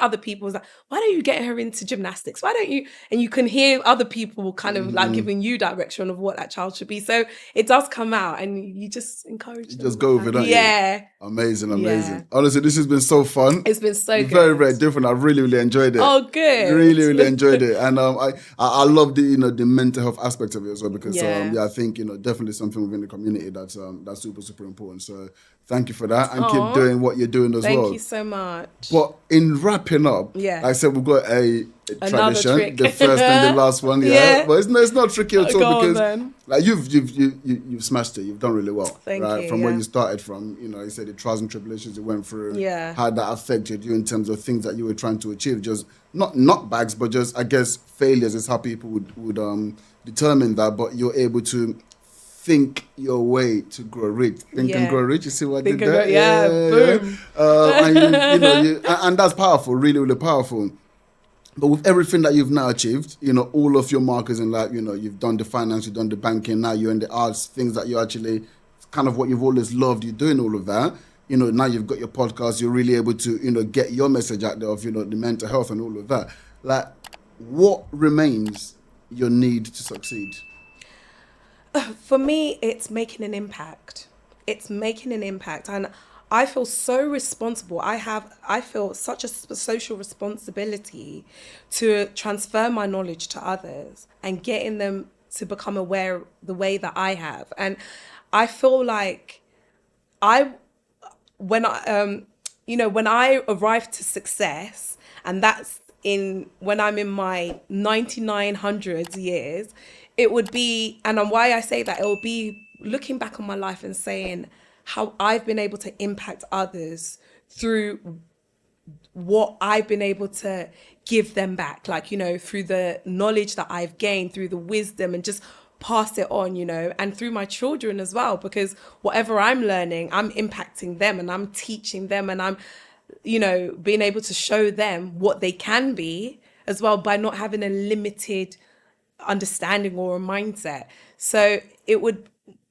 other people like, why don't you get her into gymnastics? Why don't you? And you can hear other people kind of like giving you direction of what that child should be. So it does come out, and you just encourage them. Just go with it, don't you? Yeah. Amazing. Yeah. Honestly, this has been so fun. It's been so good. Very, very different. I really enjoyed it. Oh, good. Really enjoyed it. And I love the the mental health aspect of it as well, because I think definitely something within the community that's super important. So thank you for that, and keep doing what you're doing as well. Thank you so much. But in wrapping up, I said we've got a tradition, trick. the first and the last one. Yeah. But it's not tricky at all, Go on, because then. like you've smashed it. You've done really well. Thank you. From where you started from, you said the trials and tribulations you went through. Yeah. How that affected you in terms of things that you were trying to achieve. Just not knockbacks, but just I guess failures is how people would determine that. But you're able to think your way to grow rich. Think and grow rich. You see what I did there? Boom. And and that's powerful. Really powerful. But with everything that you've now achieved, all of your markers in life, you've done the finance, you've done the banking, now you're in the arts, things that you actually kind of what you've always loved, you're doing all of that. Now you've got your podcast, you're really able to, get your message out there of, the mental health and all of that. Like, what remains your need to succeed? For me, it's making an impact. And I feel so responsible. I feel such a social responsibility to transfer my knowledge to others and getting them to become aware the way that I have. And I feel like when I arrive to success, and that's when I'm in my 9900s years, it would be, and why I say that, it will be looking back on my life and saying how I've been able to impact others through what I've been able to give them back, like, through the knowledge that I've gained, through the wisdom, and just pass it on, and through my children as well, because whatever I'm learning, I'm impacting them and I'm teaching them, and I'm, being able to show them what they can be as well by not having a limited understanding or a mindset. So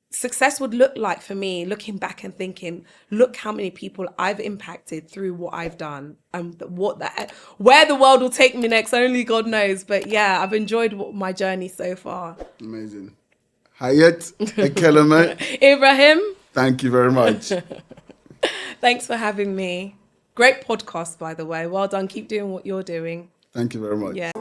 success would look like, for me, looking back and thinking, look how many people I've impacted through what I've done, and where the world will take me next, only God knows. But yeah, I've enjoyed my journey so far. Amazing. Hayet Ekeleme. Ibrahim. Thank you very much. Thanks for having me. Great podcast, by the way. Well done. Keep doing what you're doing. Thank you very much. Yeah.